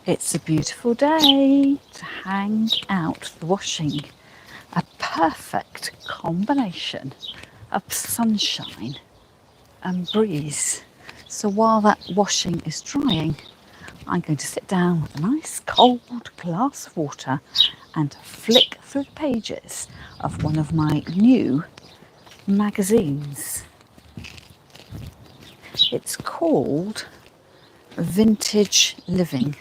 It's a beautiful day to hang out the washing. A perfect combination of sunshine and breeze. So while that washing is drying, I'm going to sit down with a nice cold glass of water and flick through the pages of one of my new magazines. It's called Vintage Living.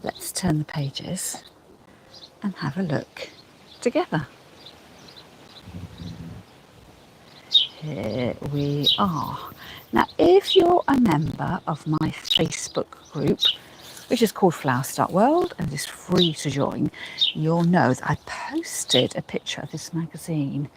Let's turn the pages and have a look together. Here we are. Now, if you're a member of my Facebook group, which is called FlowerStart World and is free to join, you'll know that I posted a picture of this magazine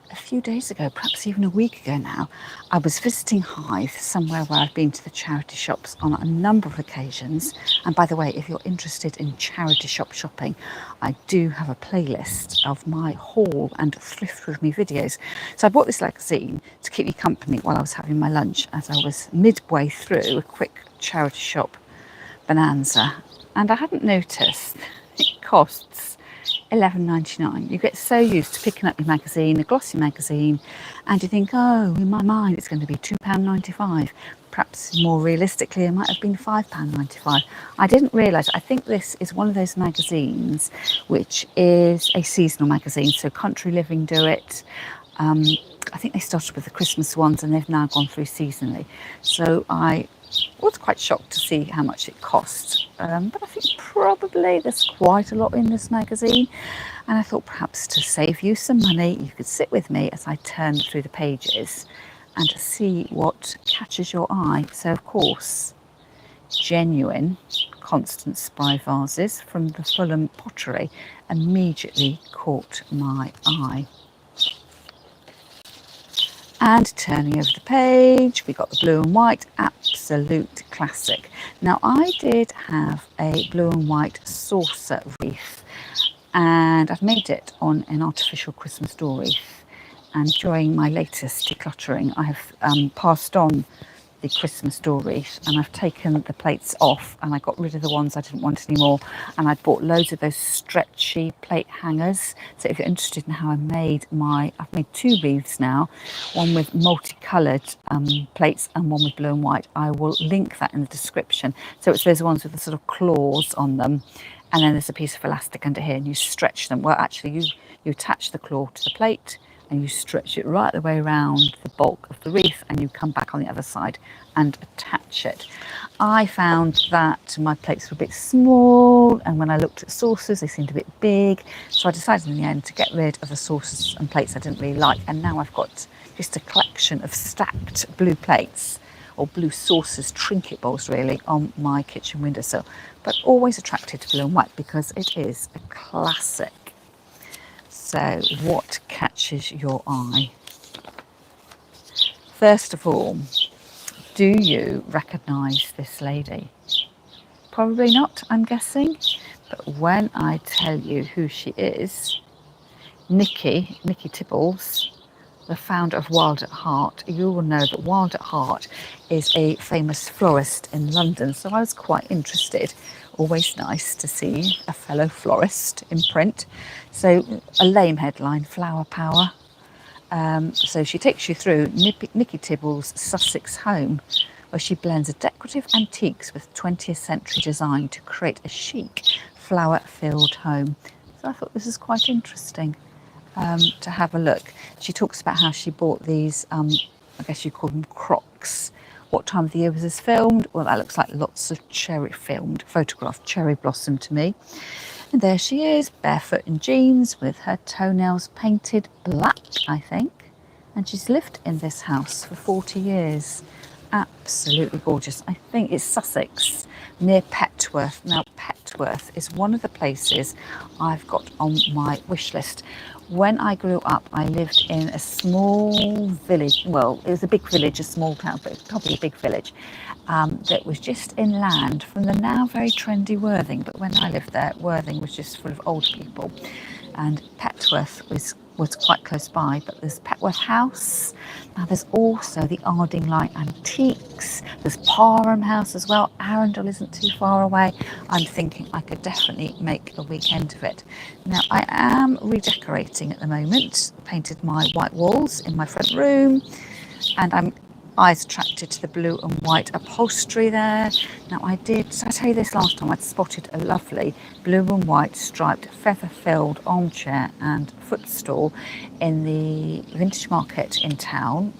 a few days ago, perhaps even a week ago now. I was visiting Hythe, somewhere where I've been to the charity shops on a number of occasions. And by the way, if you're interested in charity shop shopping, I do have a playlist of my haul and thrift with me videos. So I bought this magazine to keep me company while I was having my lunch, as I was midway through a quick charity shop bonanza. And I hadn't noticed it costs £11.99. You get so used to picking up your magazine, a glossy magazine, and you think, oh, in my mind it's going to be £2.95. Perhaps more realistically, it might have been £5.95. I didn't realise. I think this is one of those magazines which is a seasonal magazine. So Country Living do it. I think they started with the Christmas ones and they've now gone through seasonally. So I was quite shocked to see how much it cost, but I think probably there's quite a lot in this magazine, and I thought perhaps to save you some money you could sit with me as I turn through the pages and see what catches your eye. So of course, genuine Constant Spry vases from the Fulham Pottery immediately caught my eye. And turning over the page, we got the blue and white, absolute classic. Now, I did have a blue and white saucer wreath, and I've made it on an artificial Christmas door wreath. And during my latest decluttering, I have passed on the Christmas door wreath, and I've taken the plates off, and I got rid of the ones I didn't want anymore, and I bought loads of those stretchy plate hangers. So if you're interested in how I've made two wreaths now, one with multicoloured plates and one with blue and white. I will link that in the description. So it's those ones with the sort of claws on them, and then there's a piece of elastic under here, and you stretch them. Well, actually you attach the claw to the plate and you stretch it right the way around the bulk of the wreath, and you come back on the other side and attach it. I found that my plates were a bit small, and when I looked at saucers they seemed a bit big, so I decided in the end to get rid of the saucers and plates I didn't really like, and now I've got just a collection of stacked blue plates, or blue saucers, trinket bowls really, on my kitchen windowsill. But always attracted to blue and white because it is a classic. So what catches your eye? First of all, do you recognise this lady? Probably not, I'm guessing. But when I tell you who she is, Nikki Tibbles, the founder of Wild at Heart, you will know that Wild at Heart is a famous florist in London. So I was quite interested. Always nice to see a fellow florist in print. So a lame headline, Flower Power. So she takes you through Nikki Tibble's Sussex home, where she blends decorative antiques with 20th century design to create a chic, flower-filled home. So I thought this is quite interesting to have a look. She talks about how she bought these, I guess you call them crocks. What time of the year was this filmed? Well, that looks like lots of photographed cherry blossom to me. And there she is, barefoot in jeans with her toenails painted black, I think. And she's lived in this house for 40 years. Absolutely gorgeous. I think it's Sussex, near Petworth. Now, Petworth is one of the places I've got on my wish list. When I grew up, I lived in a small village. Well, it was a big village, a small town, but probably a big village that was just inland from the now very trendy Worthing. But when I lived there, Worthing was just full of old people. and Petworth was quite close by, but there's Petworth House. Now there's also the Arding Light Antiques, there's Parham House as well. Arundel isn't too far away. I'm thinking I could definitely make a weekend of it. Now I am redecorating at the moment, painted my white walls in my front room, and I'm eyes attracted to the blue and white upholstery there. Now did I tell you this last time? I'd spotted a lovely blue and white striped feather-filled armchair and footstool in the vintage market in town,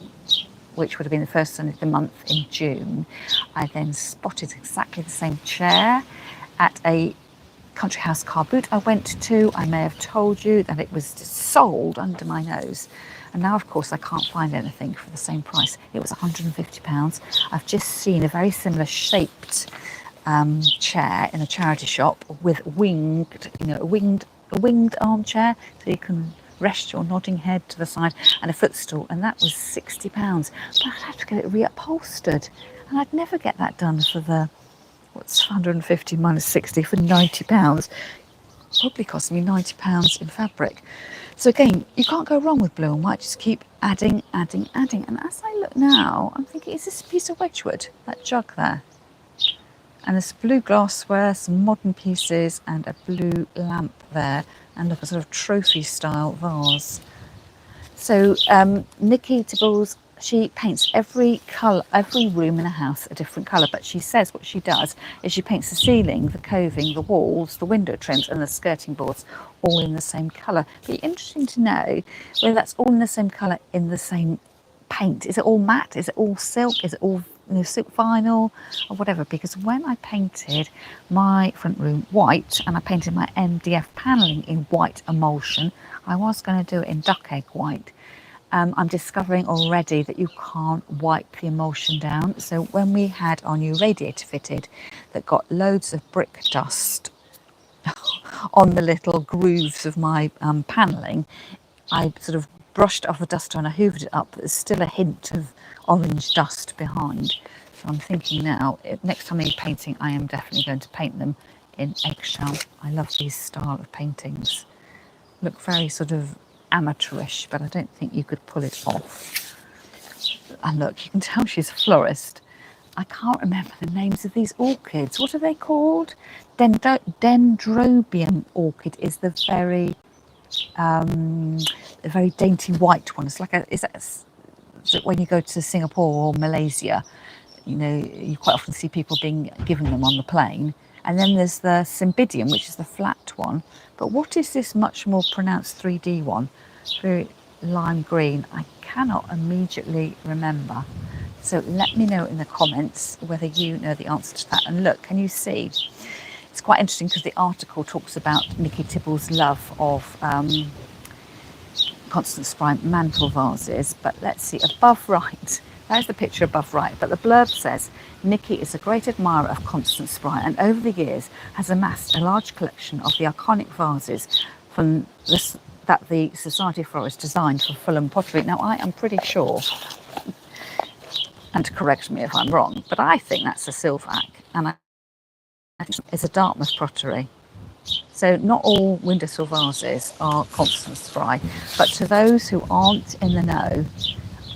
which would have been the first Sunday of the month in June. I then spotted exactly the same chair at a country house car boot I went to. I may have told you that it was sold under my nose. And now, of course, I can't find anything for the same price. It was £150. I've just seen a very similar shaped chair in a charity shop with winged, a winged armchair, so you can rest your nodding head to the side, and a footstool, and that was £60. But I'd have to get it reupholstered, and I'd never get that done for the what's 150 minus 60 for £90. Probably cost me £90 in fabric. So again, you can't go wrong with blue and white. Just keep adding. And as I look now, I'm thinking, is this a piece of Wedgwood, that jug there? And there's blue glassware, some modern pieces, and a blue lamp there, and a sort of trophy style vase. So Nikki Tibbles, she paints every room in a house a different colour, but she says what she does is she paints the ceiling, the coving, the walls, the window trims and the skirting boards all in the same colour. It'd be interesting to know whether that's all in the same colour in the same paint. Is it all matte? Is it all silk? Is it all silk vinyl or whatever? Because when I painted my front room white and I painted my MDF panelling in white emulsion, I was going to do it in duck egg white. I'm discovering already that you can't wipe the emulsion down. So when we had our new radiator fitted that got loads of brick dust on the little grooves of my panelling, I sort of brushed off the duster and I hoovered it up, but there's still a hint of orange dust behind. So I'm thinking now, next time I'm painting, I am definitely going to paint them in eggshell. I love these style of paintings. Look very sort of amateurish, but I don't think you could pull it off. And look, you can tell she's a florist. I can't remember the names of these orchids. What are they called? Dendrobium orchid is the very dainty white one. It's like is that when you go to Singapore or Malaysia, you quite often see people being given them on the plane. And then there's the Cymbidium, which is the flat one. But what is this much more pronounced 3D one? Very lime green. I cannot immediately remember. So let me know in the comments whether you know the answer to that. And look, can you see? It's quite interesting because the article talks about Nikki Tibble's love of Constant Spry mantle vases. But let's see, above right, there's the picture above right, but the blurb says, Nikki is a great admirer of Constant Spry and over the years has amassed a large collection of the iconic vases from that the Society of Florists designed for Fulham pottery. Now, I am pretty sure, and correct me if I'm wrong, but I think that's a Silvac, and I think it's a Dartmouth pottery. So not all windowsill vases are Constant Spry, but to those who aren't in the know,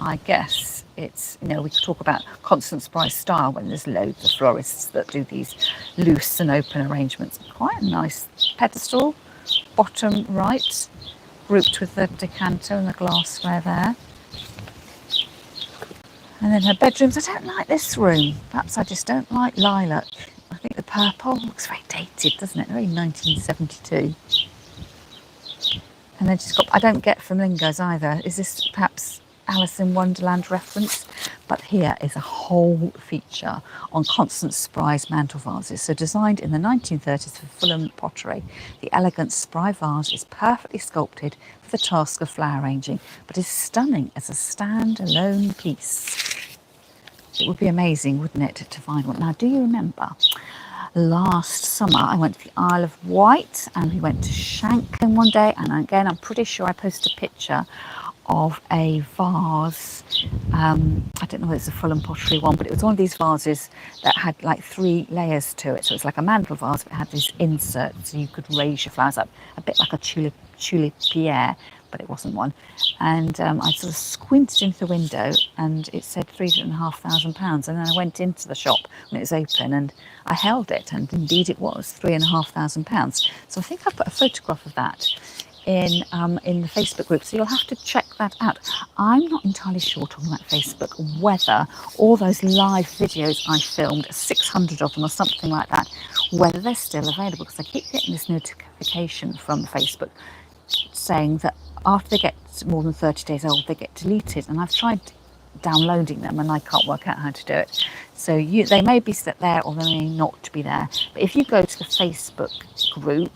I guess it's, we could talk about Constant Spry style when there's loads of florists that do these loose and open arrangements. Quite a nice pedestal, bottom right, grouped with the decanter and the glassware there. And then her bedrooms. I don't like this room. Perhaps I just don't like lilac. I think the purple looks very dated, doesn't it? Very 1972. And then she's got, I don't get flamingos either. Is this perhaps Alice in Wonderland reference? But here is a whole feature on Constant Spry's mantle vases. So designed in the 1930s for Fulham pottery, the elegant Spry vase is perfectly sculpted for the task of flower arranging, but is stunning as a stand-alone piece. It would be amazing, wouldn't it, to find one. Now, do you remember last summer I went to the Isle of Wight and we went to Shanklin one day, and again I'm pretty sure I posted a picture of a vase. I don't know whether it's a Fulham pottery one, but it was one of these vases that had like 3 layers to it. So it's like a mantle vase, but it had these inserts so you could raise your flowers up, a bit like a tulipier, but it wasn't one. And I sort of squinted into the window and it said £3,500. And then I went into the shop when it was open and I held it, and indeed it was £3,500. So I think I put a photograph of that in the Facebook group, so you'll have to check that out. I'm not entirely sure, talking about Facebook, whether all those live videos I filmed, 600 of them or something like that, whether they're still available, because I keep getting this notification from Facebook saying that after they get more than 30 days old they get deleted, and I've tried downloading them and I can't work out how to do it. So they may be set there or they may not be there. But if you go to the Facebook group,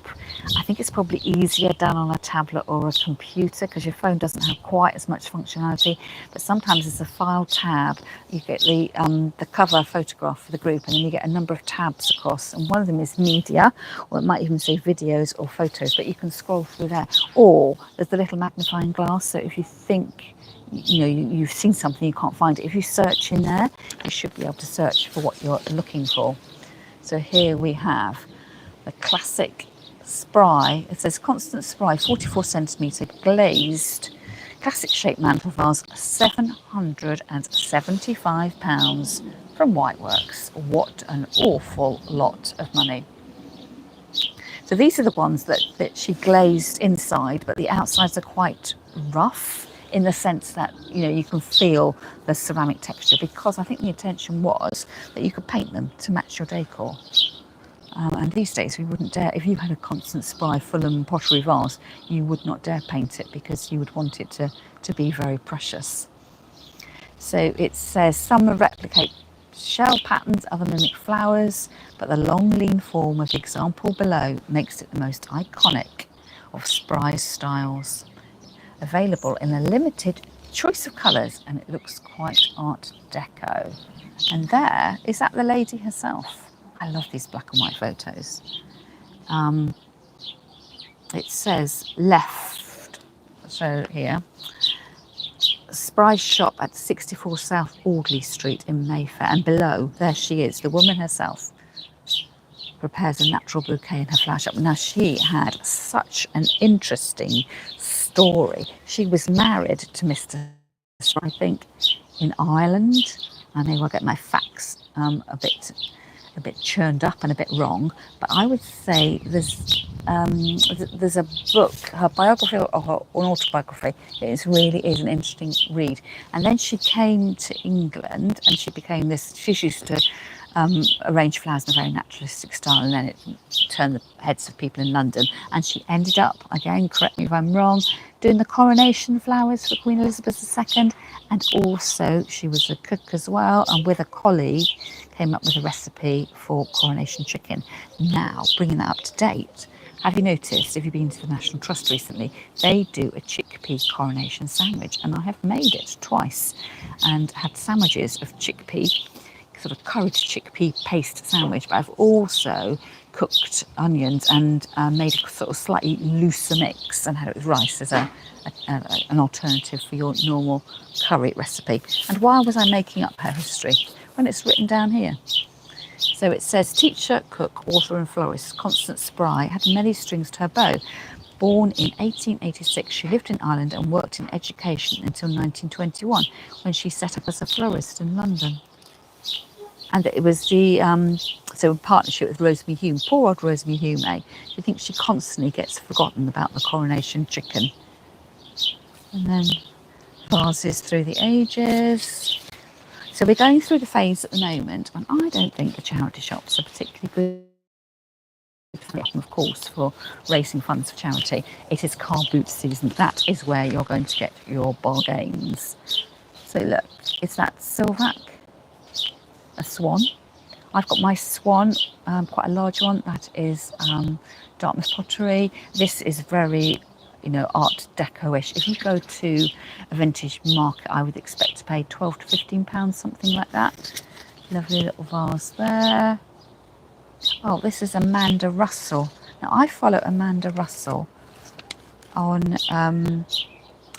I think it's probably easier done on a tablet or a computer because your phone doesn't have quite as much functionality. But sometimes it's a file tab. You get the cover photograph for the group, and then you get a number of tabs across, and one of them is media, or it might even say videos or photos, but you can scroll through there. Or there's the little magnifying glass, so if you think you've seen something, you can't find it, if you search in there, you should be able to search for what you're looking for. So here we have the classic spry. It says Constant Spry 44 centimetre glazed classic shaped mantle vase, £775 from Whiteworks. What an awful lot of money. So these are the ones that she glazed inside, but the outsides are quite rough, in the sense that you can feel the ceramic texture, because I think the intention was that you could paint them to match your decor. And these days we wouldn't dare, if you had a Constant Spry Fulham pottery vase, you would not dare paint it because you would want it to be very precious. So it says some replicate shell patterns, other mimic flowers, but the long lean form of the example below makes it the most iconic of Spry's styles. Available in a limited choice of colours, and it looks quite Art Deco. And there, is that the lady herself? I love these black and white photos. It says left, so here, Spry's shop at 64 South Audley Street in Mayfair, and below, there she is, the woman herself, prepares a natural bouquet in her flower shop. Now, she had such an interesting story. She was married to Mr. Spry, I think, in Ireland. I may well get my facts a bit churned up and a bit wrong, but I would say there's a book, her biography or her autobiography. It really is an interesting read. And then she came to England and she became this. She used to arrange flowers in a very naturalistic style, and then it turned the heads of people in London. And she ended up, again, correct me if I'm wrong, doing the coronation flowers for Queen Elizabeth II, and also she was a cook as well, and with a colleague came up with a recipe for coronation chicken. Now, bringing that up to date, have you noticed, if you've been to the National Trust recently, they do a chickpea coronation sandwich, and I have made it twice and had sandwiches of chickpea, sort of curried chickpea paste sandwich, but I've also cooked onions and made a sort of slightly looser mix and had it with rice as an alternative for your normal curry recipe. And why was I making up her history when it's written down here? So it says, teacher, cook, author and florist Constant Spry had many strings to her bow. Born in 1886, she lived in Ireland and worked in education until 1921, when she set up as a florist in London. And it was so in partnership with Rosemary Hume. Poor old Rosemary Hume, eh? Do you think she constantly gets forgotten about the coronation chicken? And then vases through the ages. So we're going through the phase at the moment, and I don't think the charity shops are particularly good, of course, for raising funds for charity. It is car boot season. That is where you're going to get your bargains. So look, it's that Silvac, a swan. I've got my swan, quite a large one. That is Dartmouth Pottery. This is very, Art Deco-ish. If you go to a vintage market, I would expect to pay £12 to £15, something like that. Lovely little vase there. Oh, this is Amanda Russell. Now, I follow Amanda Russell on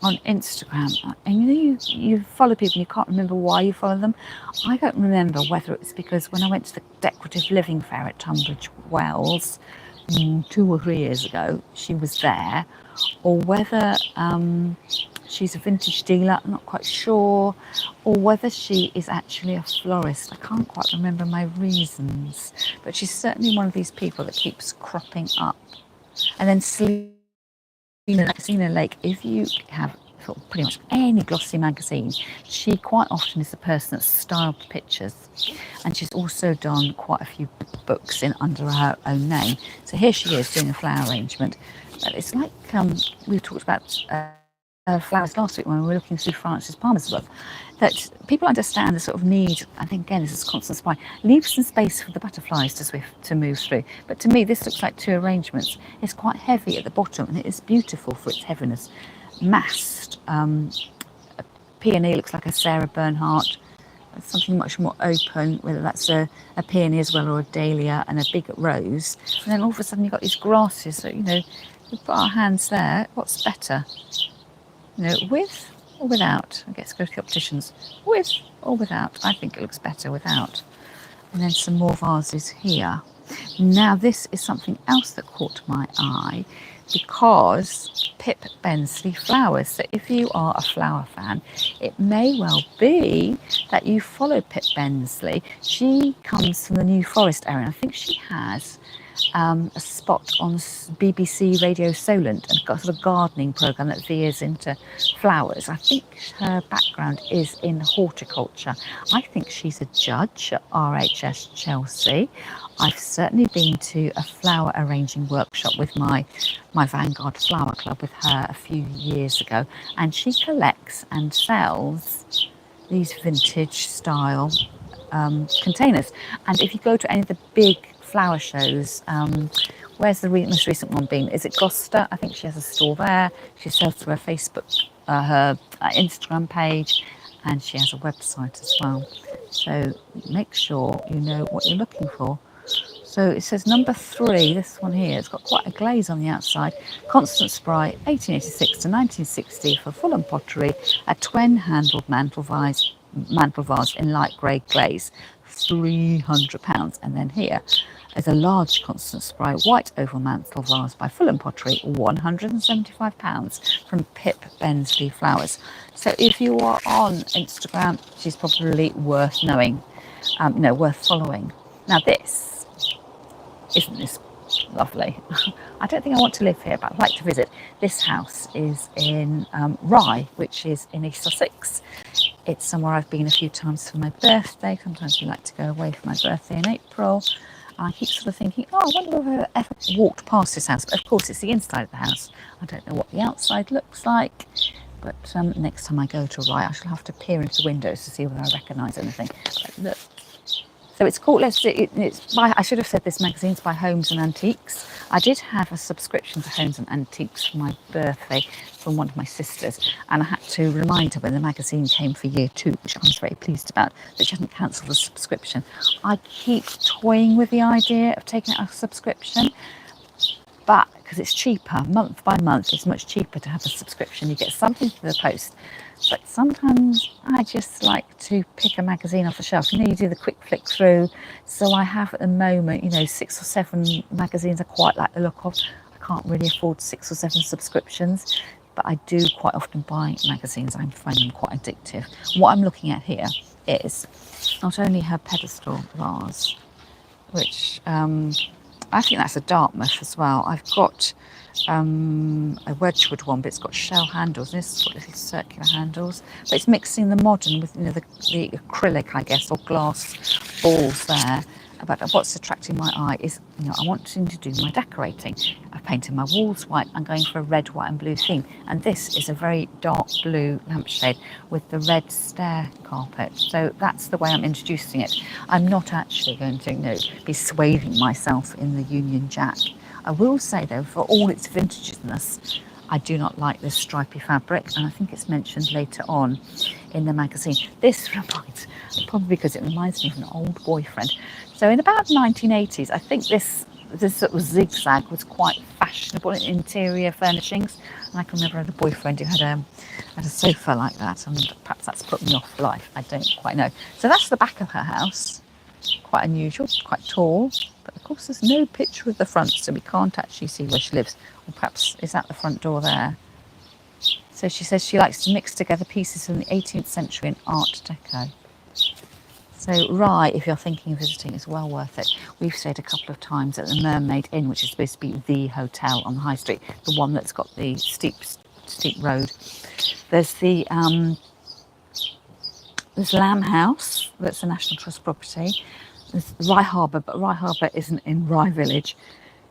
on Instagram, and you follow people and you can't remember why you follow them. I don't remember whether it's because when I went to the Decorative Living Fair at Tunbridge Wells 2 or 3 years ago, she was there, or whether she's a vintage dealer, I'm not quite sure, or whether she is actually a florist. I can't quite remember my reasons, but she's certainly one of these people that keeps cropping up. And then Selena Lake, if you have sort of pretty much any glossy magazine, she quite often is the person that styled the pictures, and she's also done quite a few books in under her own name. So here she is doing a flower arrangement. But it's like we talked about flowers last week when we were looking through Frances Palmer's book, that people understand the sort of need. I think again this is constant supply. Leave some space for the butterflies to move through. But to me, this looks like two arrangements. It's quite heavy at the bottom, and it is beautiful for its heaviness. Massed. A peony looks like a Sarah Bernhardt. Something much more open, whether that's a peony as well or a dahlia, and a big rose. And then all of a sudden you've got these grasses. So we put our hands there. What's better? With or without? I guess go to the opticians. With or without? I think it looks better without. And then some more vases here. Now this is something else that caught my eye, because Pip Bensley flowers. So if you are a flower fan, it may well be that you follow Pip Bensley. She comes from the New Forest area, and I think she has a spot on BBC Radio Solent, and got a sort of gardening programme that veers into flowers. I think her background is in horticulture. I think she's a judge at RHS Chelsea. I've certainly been to a flower arranging workshop with my Vanguard Flower Club with her a few years ago, and she collects and sells these vintage style containers. And if you go to any of the big flower shows, where's the most recent one been? Is it Gloucester? I think she has a store there. She sells through her Facebook, her Instagram page, and she has a website as well. So make sure you know what you're looking for. So it says number 3, this one here, it's got quite a glaze on the outside. Constant Spry, 1886 to 1960 for Fulham Pottery, a twin handled mantle vase in light grey glaze, £300. And then here is a large Constant Spry white oval mantle vase by Fulham Pottery, £175 from Pip Bensley Flowers. So if you are on Instagram, she's probably worth knowing, worth following. Now isn't this lovely? I don't think I want to live here, but I'd like to visit. This house is in Rye, which is in East Sussex. It's somewhere I've been a few times for my birthday. Sometimes we like to go away for my birthday in April. I keep sort of thinking, I wonder if I've ever walked past this house. But of course, it's the inside of the house. I don't know what the outside looks like. But next time I go to Rye, I shall have to peer into the windows to see whether I recognise anything. But look. So it's called, I should have said this magazine's by Homes and Antiques. I did have a subscription to Homes and Antiques for my birthday from one of my sisters, and I had to remind her when the magazine came for year 2, which I was very pleased about, that she hadn't cancelled the subscription. I keep toying with the idea of taking out a subscription, but because it's cheaper, month by month, it's much cheaper to have a subscription. You get something for the post. But sometimes I just like to pick a magazine off the shelf. You do the quick flick through. So I have at the moment, 6 or 7 magazines I quite like the look of. I can't really afford 6 or 7 subscriptions, but I do quite often buy magazines. I find them quite addictive. What I'm looking at here is not only her pedestal vase, which I think that's a Dartmouth as well. I've got a Wedgwood one, but it's got shell handles, and it's got little circular handles, but it's mixing the modern with the acrylic, I guess, or glass balls there. But what's attracting my eye is, I want to do my decorating. I've painted my walls white. I'm going for a red, white and blue theme, and this is a very dark blue lampshade with the red stair carpet. So that's the way I'm introducing it. I'm not actually going to be swathing myself in the Union Jack. I will say though, for all its vintageness, I do not like this stripy fabric, and I think it's mentioned later on in the magazine. This reminds, probably because it reminds me of an old boyfriend. So in about 1980s, I think this sort of zigzag was quite fashionable in interior furnishings. And I can remember I had a boyfriend who had a sofa like that, and perhaps that's put me off life. I don't quite know. So that's the back of her house. Quite unusual, quite tall, but of course there's no picture of the front, so we can't actually see where she lives. Or perhaps is that the front door there? So she says she likes to mix together pieces from the 18th century and Art Deco. So Rye, if you're thinking of visiting, is well worth it. We've stayed a couple of times at the Mermaid Inn, which is supposed to be the hotel on the high street, the one that's got the steep road. There's the there's Lamb House, that's a National Trust property. There's Rye Harbour, but Rye Harbour isn't in Rye Village.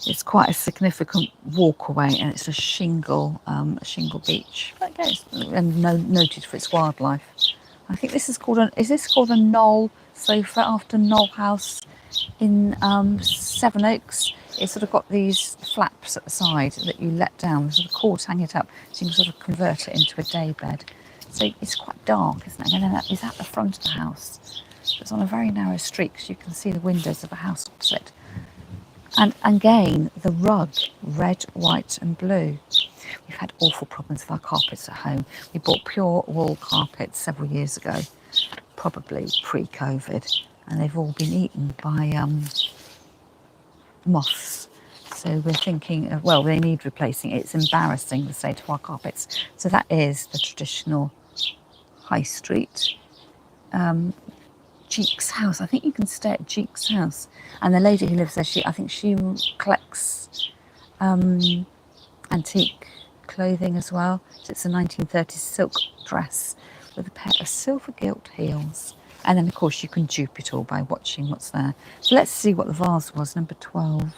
It's quite a significant walk away, and it's a shingle beach. And noted for its wildlife. I think this is called is this called a knoll sofa after Knoll House in Sevenoaks? It's sort of got these flaps at the side that you let down, sort of cords hang it up, so you can sort of convert it into a day bed. So it's quite dark, isn't it? And then it's at the front of the house. It's on a very narrow street, because you can see the windows of the house opposite. And again, the rug, red, white and blue. We've had awful problems with our carpets at home. We bought pure wool carpets several years ago, probably pre-COVID, and they've all been eaten by moths. So we're thinking of, well, they need replacing. It's embarrassing, the state of our carpets. So that is the traditional high street. Jeek's house. I think you can stay at Jeek's house. And the lady who lives there, I think she collects antique clothing as well. So it's a 1930s silk dress with a pair of silver gilt heels. And then, of course, you can dupe it all by watching what's there. So let's see what the vase was, number 12.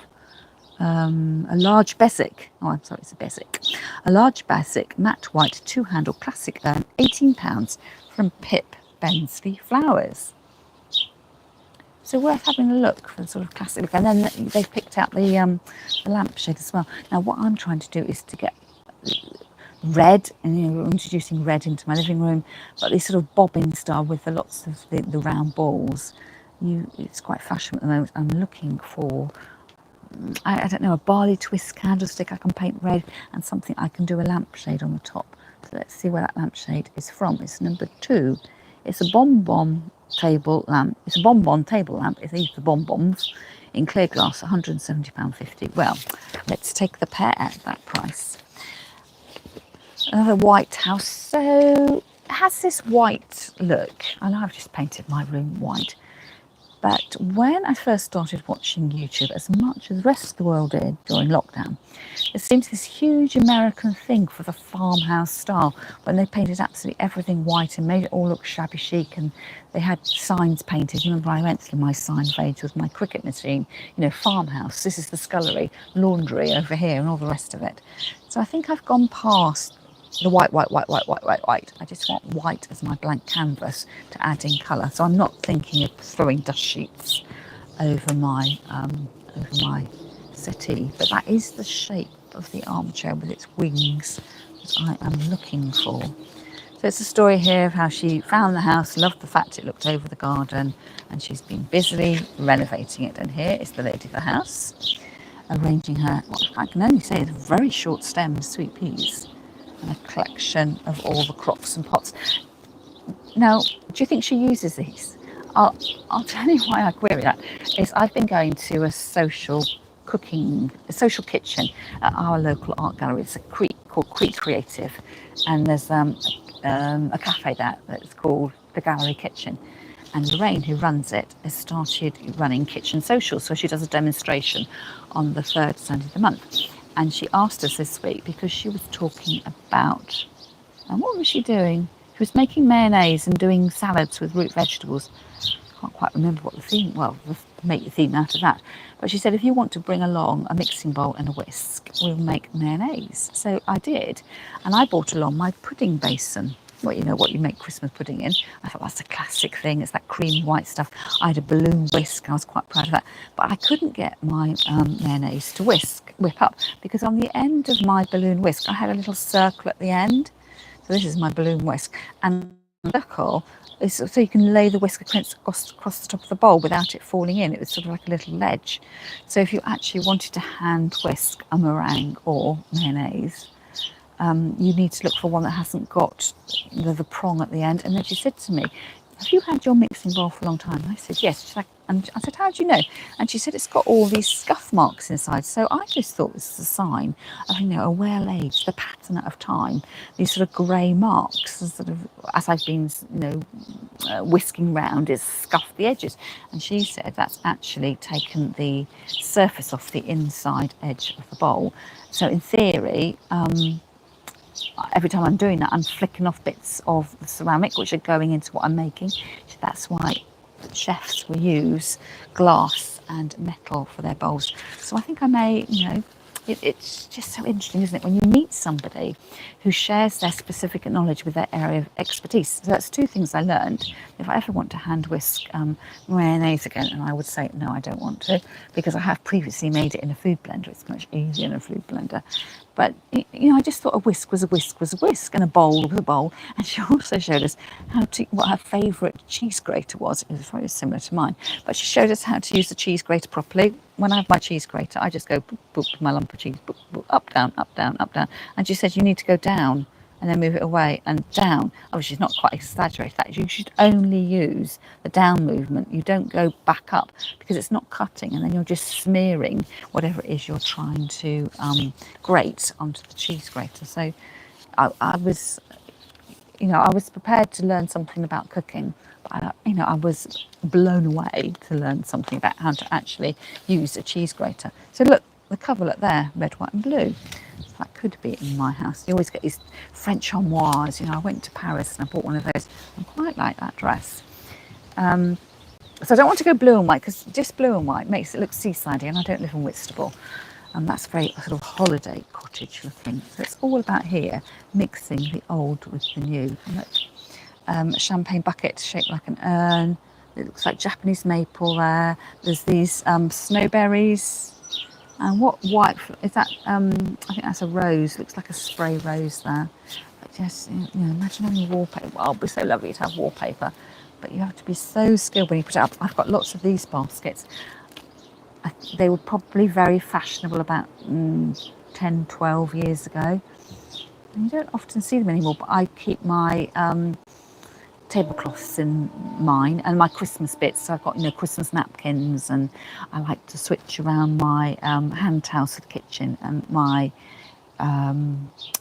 A large Beswick. Oh, I'm sorry, it's a Beswick. A large Beswick matte white two-handle classic urn, £18 from Pip Bensley Flowers. So worth having a look for the sort of classic look. And then they've picked out the lampshade as well. Now, what I'm trying to do is to get red, and we're introducing red into my living room, but this sort of bobbin style with the lots of the round balls. It's quite fashionable at the moment. I'm looking for, I don't know, a barley twist candlestick I can paint red, and something I can do a lampshade on the top. So let's see where that lampshade is from. It's number 2. It's a bonbon table lamp. It's a bonbon table lamp. It's the bonbons in clear glass, £170.50. Well, let's take the pair at that price. Another white house. So it has this white look. I know I've just painted my room white. But when I first started watching YouTube, as much as the rest of the world did during lockdown, there seemed this huge American thing for the farmhouse style, when they painted absolutely everything white and made it all look shabby chic, and they had signs painted. Remember, I went through my sign page with my cricket machine, farmhouse, this is the scullery, laundry over here, and all the rest of it. So I think I've gone past the white. I just want white as my blank canvas to add in colour. So I'm not thinking of throwing dust sheets over my settee, but that is the shape of the armchair with its wings that I am looking for. So it's a story here of how she found the house, loved the fact it looked over the garden, and she's been busily renovating it. And here is the lady of the house arranging her, I can only say it's very short stems, sweet peas, and a collection of all the crocks and pots. Now, do you think she uses these? I'll tell you why I query that. Is I've been going to a social kitchen at our local art gallery. It's called Crete Creative, and there's a cafe there that's called the Gallery Kitchen. And Lorraine, who runs it, has started running kitchen socials. So she does a demonstration on the 3rd Sunday of the month. And she asked us this week because she was talking about, and what was she doing? She was making mayonnaise and doing salads with root vegetables. Can't quite remember what the theme, well, make the theme out of that. But she said, if you want to bring along a mixing bowl and a whisk, we'll make mayonnaise. So I did. And I brought along my pudding basin. Well, what you make Christmas pudding in. I thought that's a classic thing. It's that creamy white stuff. I had a balloon whisk. I was quite proud of that. But I couldn't get my mayonnaise to whip up, because on the end of my balloon whisk, I had a little circle at the end. So this is my balloon whisk. And circle is so you can lay the whisk across the top of the bowl without it falling in. It was sort of like a little ledge. So if you actually wanted to hand whisk a meringue or mayonnaise, you need to look for one that hasn't got the prong at the end. And then she said to me, have you had your mixing bowl for a long time? And I said, yes. She's like, and I said, how do you know? And she said, it's got all these scuff marks inside. So I just thought this was a sign of, a well-aged, the pattern of time, these sort of grey marks, sort of, as I've been, whisking round, is scuffed the edges. And she said that's actually taken the surface off the inside edge of the bowl. So in theory, every time I'm doing that, I'm flicking off bits of the ceramic which are going into what I'm making. So that's why chefs will use glass and metal for their bowls. So I think I may, it's just so interesting, isn't it, when you meet somebody who shares their specific knowledge with their area of expertise. So that's two things I learned. If I ever want to hand whisk mayonnaise again, and I would say no, I don't want to, because I have previously made it in a food blender. It's much easier in a food blender. But I just thought a whisk was a whisk was a whisk, and a bowl was a bowl. And she also showed us what her favourite cheese grater was. It was very similar to mine, but she showed us how to use the cheese grater properly. When I have my cheese grater, I just go boop, boop, with my lump of cheese, boop, boop, up, down, up, down, up, down. And she said you need to go down and then move it away and down. Oh, she's not quite exaggerated that. You should only use the down movement. You don't go back up, because it's not cutting, and then you're just smearing whatever it is you're trying to grate onto the cheese grater. So I was, I was prepared to learn something about cooking, but I was blown away to learn something about how to actually use a cheese grater. So look, the cover, look there, red, white and blue. So that could be in my house. You always get these French armoires. I went to Paris and I bought one of those. I quite like that dress. So I don't want to go blue and white, because just blue and white makes it look seasidey, and I don't live in Whitstable. And that's very sort of holiday cottage looking. So it's all about here, mixing the old with the new. And look, a champagne bucket shaped like an urn. It looks like Japanese maple there. There's these snowberries. And what white is that? I think that's a rose. Looks like a spray rose there. But just, imagine having wallpaper. Well, it'd be so lovely to have wallpaper. But you have to be so skilled when you put it up. I've got lots of these baskets. They were probably very fashionable about 10, 12 years ago. And you don't often see them anymore, but I keep my tablecloths in mine and my Christmas bits. So I've got Christmas napkins, and I like to switch around my hand towels for the kitchen and my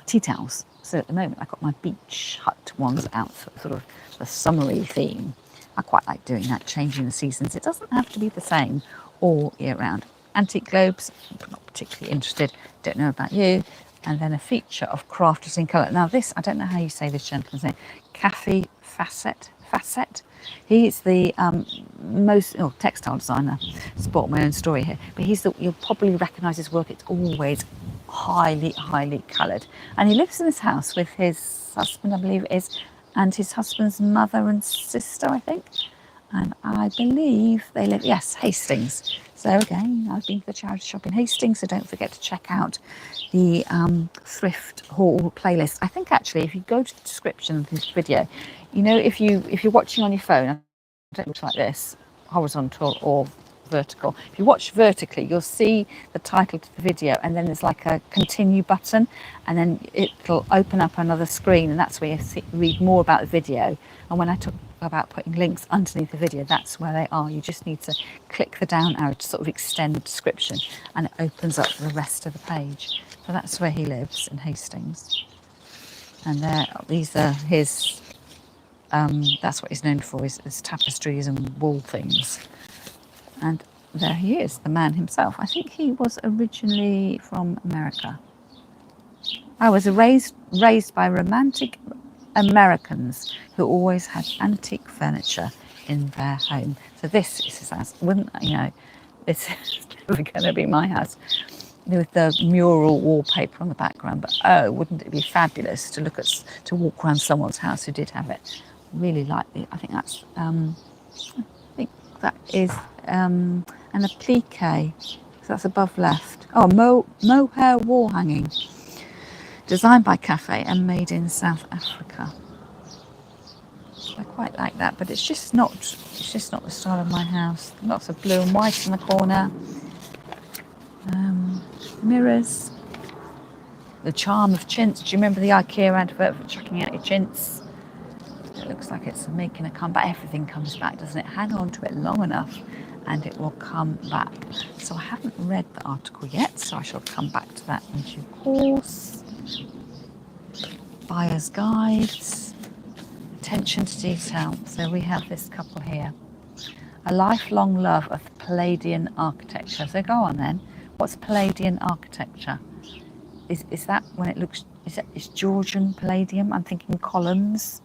tea towels. So at the moment I've got my beach hut ones out for sort of the summery theme. I quite like doing that, changing the seasons. It doesn't have to be the same all year round. Antique globes, not particularly interested, don't know about you. And then a feature of crafters in colour. Now this, I don't know how you say this gentleman's name, Cathy Facet. He's the textile designer. Sport my own story here, but you'll probably recognise his work. It's always highly coloured, and he lives in this house with his husband, I believe it is, and his husband's mother and sister, I think, and I believe they live, yes, Hastings. So again, I've been to the charity shop in Hastings, so don't forget to check out the thrift haul playlist. I think actually, if you go to the description of this video, if you're watching on your phone, I don't look like this, horizontal or vertical. If you watch vertically, you'll see the title to the video, and then there's like a continue button, and then it'll open up another screen, and that's where you read more about the video. And when I talk about putting links underneath the video, that's where they are. You just need to click the down arrow to sort of extend the description, and it opens up the rest of the page. So that's where he lives, in Hastings. And these are his, that's what he's known for, his tapestries and wall things. And there he is, the man himself. I think he was originally from America. I was raised by romantic Americans who always had antique furniture in their home. So this is his house. It's never going to be my house with the mural wallpaper on the background. But wouldn't it be fabulous to walk around someone's house who did have it? Really like it. I think that's. That is an applique, so that's above left. Oh, mohair wall hanging, designed by Cafe and made in South Africa. I quite like that, but it's just not the style of my house. Lots of blue and white in the corner. Mirrors. The charm of chintz. Do you remember the IKEA advert for chucking out your chintz? It looks like it's making a comeback. Everything comes back, doesn't it? Hang on to it long enough and it will come back. So I haven't read the article yet, so I shall come back to that in due course. Buyer's guides. Attention to detail. So we have this couple here. A lifelong love of Palladian architecture. So go on then. What's Palladian architecture? Is that when it looks, is Georgian Palladium? I'm thinking columns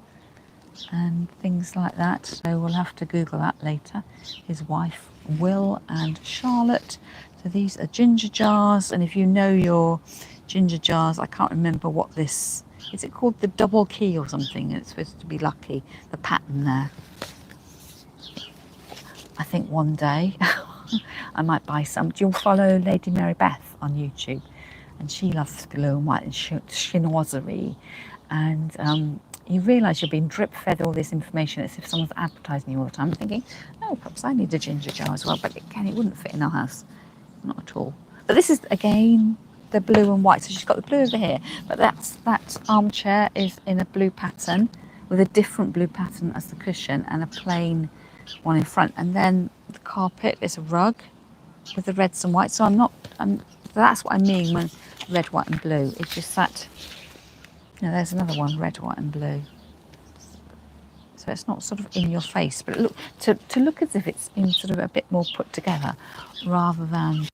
and things like that. So we'll have to Google that later. His wife, Will, and Charlotte. So these are ginger jars. And if you know your ginger jars, I can't remember what this, is it called the double key or something? It's supposed to be lucky, the pattern there. I think one day I might buy some. Do you follow Lady Mary Beth on YouTube? And she loves blue and white and chinoiserie. And you realise you're being drip fed all this information as if someone's advertising you all the time. I'm thinking, oh, perhaps I need a ginger jar as well. But again, it wouldn't fit in our house. Not at all. But this is, again, the blue and white. So she's got the blue over here. But that armchair is in a blue pattern with a different blue pattern as the cushion and a plain one in front. And then the carpet is a rug with the reds and whites. So that's what I mean when red, white and blue. It's just that, there's another one, red, white and blue. So it's not sort of in your face, but to look as if it's in sort of a bit more put together rather than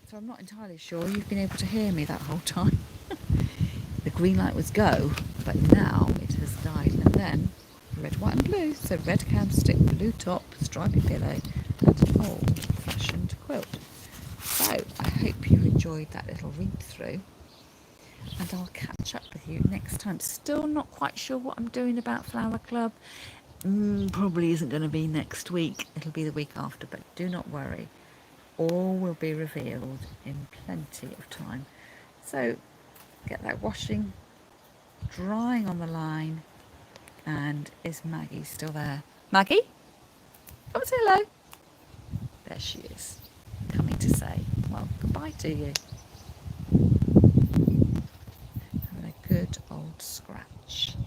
So I'm not entirely sure you've been able to hear me that whole time. The green light was go, but now it has died. And then red, white and blue. So red candlestick, blue top, stripy pillow and an old-fashioned quilt. So I hope you enjoyed that little read through, and I'll catch up with you next time. Still not quite sure what I'm doing about Flower Club. Probably isn't going to be next week. It'll be the week after, but do not worry. All will be revealed in plenty of time. So get that washing, drying on the line. And is Maggie still there? Maggie? Come and say hello. There she is, coming to say, well, goodbye to you. Having a good old scratch.